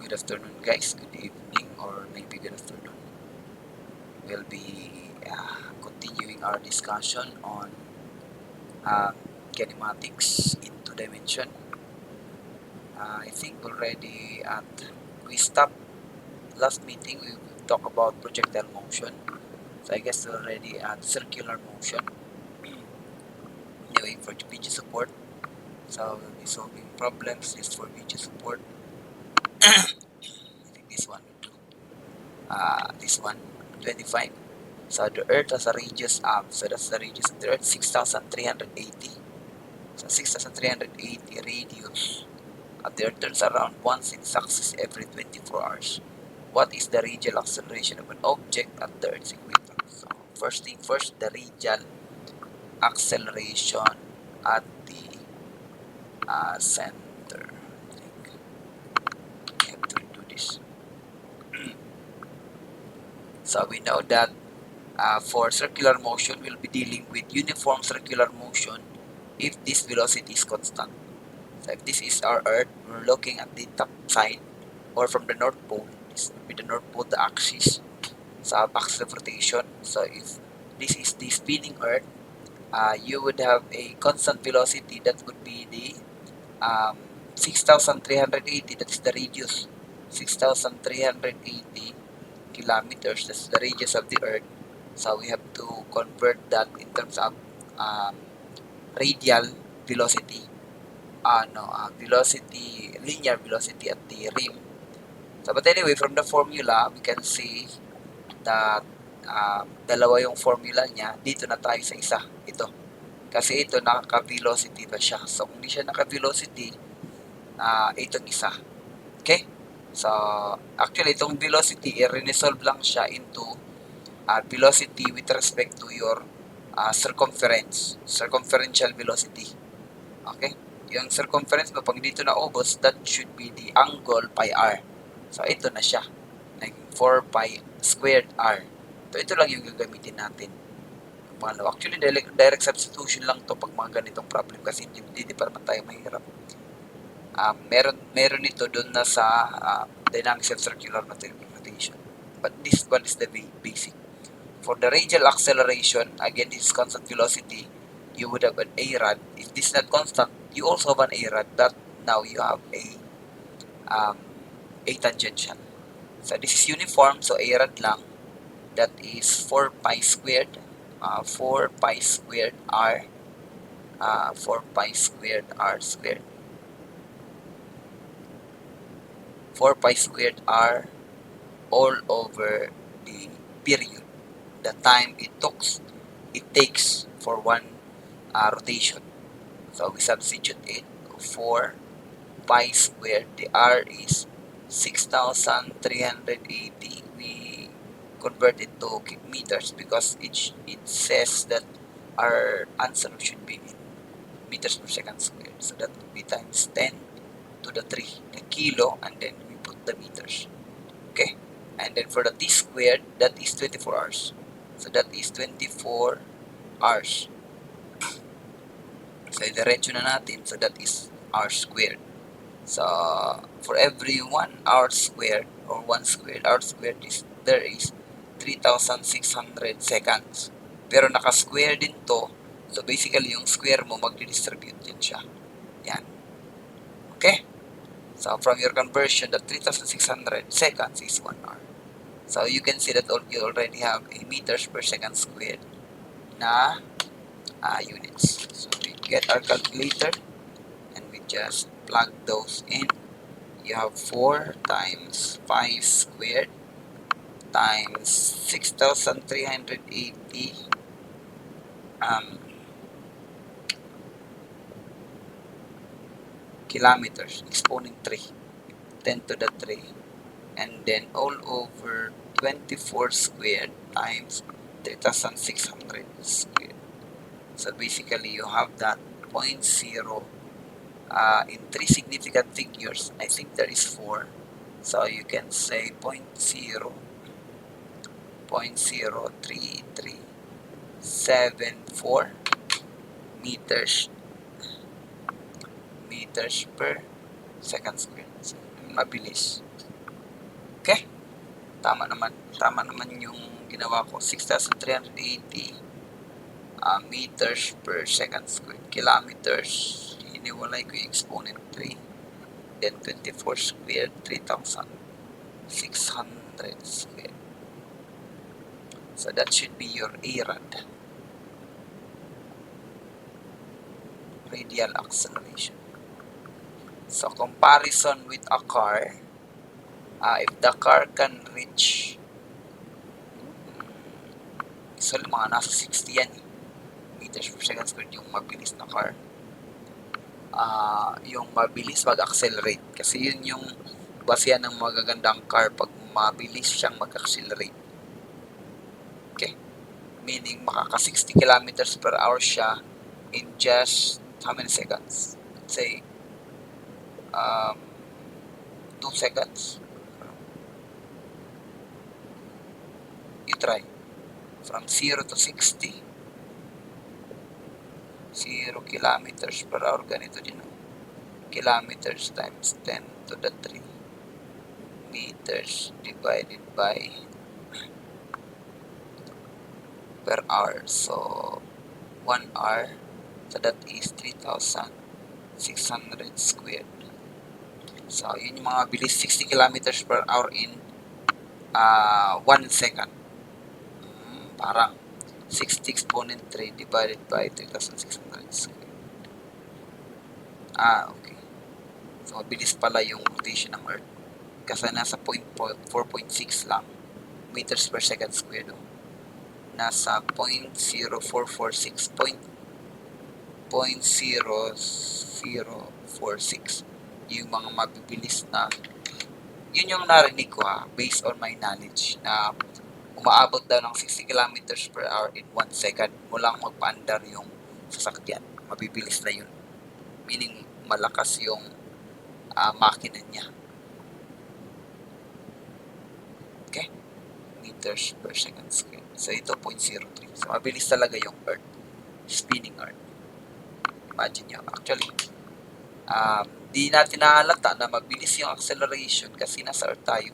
Good afternoon, guys. Good evening, or maybe good afternoon. We'll be continuing our discussion on um, kinematics in two dimension. I think already we stopped last meeting. We talked about projectile motion. So I guess already at circular motion. Anyway, for the video support, so we'll be solving problems just for video support. I think this one will do. This one, 25. So the Earth has a radius of, so that's the radius of the Earth, 6,380. So 6,380 radius of the Earth turns around once in its axis every 24 hours. What is the radial acceleration of an object at the Earth's equator? So first thing first, the radial acceleration at the center. I think I have to redo this. So we know that for circular motion, we'll be dealing with uniform circular motion if this velocity is constant. So if this is our Earth, we're looking at the top side or from the North Pole. This will be the North Pole, the axis, sa axis of rotation. So if this is the spinning Earth, you would have a constant velocity that would be the 6,380. That is the radius. 6,380 kilometers. That's the radius of the Earth. So we have to convert that in terms of um, radial velocity. Velocity, linear velocity at the rim. So, but anyway, from the formula, we can see that dalawa yung formula niya. Dito na tayo sa isa. Ito. Kasi ito, naka-velocity pa siya. So, kung hindi siya naka-velocity, itong isa. Okay? So, actually, itong velocity, i-resolve lang siya into velocity with respect to your circumferential velocity. Okay? Yung circumference mo, pag dito na ubos, that should be the angle pi r. So, ito na siya. Like 4 pi squared r. So, ito lang yung gagamitin natin. Pangalawa, actually, direct substitution lang to pag mga ganitong problem kasi hindi pa naman tayo mahirap. Meron ito doon na sa dynamics of circular rotation. But this one is the basic. For the radial acceleration, again, this is constant velocity. You would have an a rad. If this is not constant, you also have an a rad. That now you have a tangential. So this is uniform, so a rad lang. That is 4 pi squared. 4 pi squared r. 4 pi squared r squared. 4 pi squared r all over the period. The time it takes for one rotation. So we substitute it 4 pi squared. The r is 6,380. We convert it to meters because it says that our answer should be in meters per second squared. So that would be times 10 to the 3, the kilo, and then we put the meters. Okay? And then for the t squared, that is 24 hours. So that is 24 hours. So diretso na natin. So that is r squared. So for every 1 hour squared or 1 squared, r squared there is 3,600 seconds. Pero naka-square din to. So basically yung square mo magdi-distribute din siya. Yan. Okay? So from your conversion, the 3,600 seconds is 1 hour. So you can see that you already have a meters per second squared na units. So we get our calculator and we just plug those in. You have 4 times 5 squared times 6,380 kilometers, exponent 3, 10 to the 3, and then all over 24 squared times 3,600 squared. So basically you have that 0.0 in 3 significant figures. I think there is 4. So you can say 0.03374 meters per second squared. So, mabilis. Okay? Tama naman. Tama naman yung ginawa ko. 6,380 meters per second squared. Kilometers, hiniwalay ko yung exponent 3. Then 24 squared, 3,600 squared. So that should be your ARAD. Radial acceleration. So comparison with a car, if the car can reach, usually mga nasa 60 yan, meters per second squared yung mabilis na car. Yung mabilis mag-accelerate. Kasi yun yung basihan ng magagandang car pag mabilis siyang mag-accelerate. Okay? Meaning makaka 60 kilometers per hour siya in just how many seconds? Let's say 2 seconds. You try. From 0 to 60. 0 kilometers per hour. Ganito din. Kilometers times 10 to the 3 meters divided by per hour. So 1 hour. So that is 3,600 squared. So yun yung mga bilis 60 kilometers per hour in 1 second. Parang 60 exponent 3 divided by 3,600 squared. Okay. So mabilis pala yung rotation ng Earth. Kasi nasa 4.6 lang meters per second squared. Nasa 0.0446 0.0046 yung mga mabibilis na, yun yung narinig ko based on my knowledge, na umaabot daw ng 60 kilometers per hour in 1 second mulang magpaandar yung sasakyan. Mabibilis na yun. Meaning malakas yung makina niya. Okay? Meters per second squared. So ito 0.03. So mabilis talaga yung Earth. Spinning Earth. Imagine nyo. Actually, di natin nahalata na mabilis yung acceleration kasi nasa Earth tayo.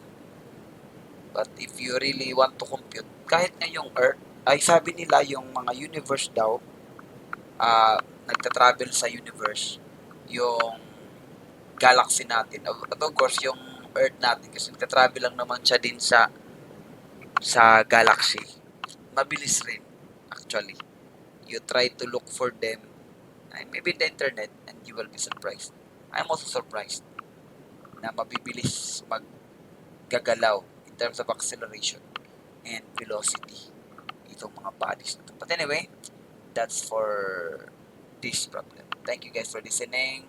But if you really want to compute, kahit na yung Earth, ay sabi nila yung mga universe daw, nagta-travel sa universe, yung galaxy natin. At of course, yung Earth natin, kasi nagta-travel lang naman siya din sa galaxy. Mabilis rin, actually. You try to look for them, and maybe in the internet, and you will be surprised. I'm also surprised na mabibilis maggagalaw in terms of acceleration and velocity itong mga bodies na to. But anyway, that's for this problem. Thank you guys for listening.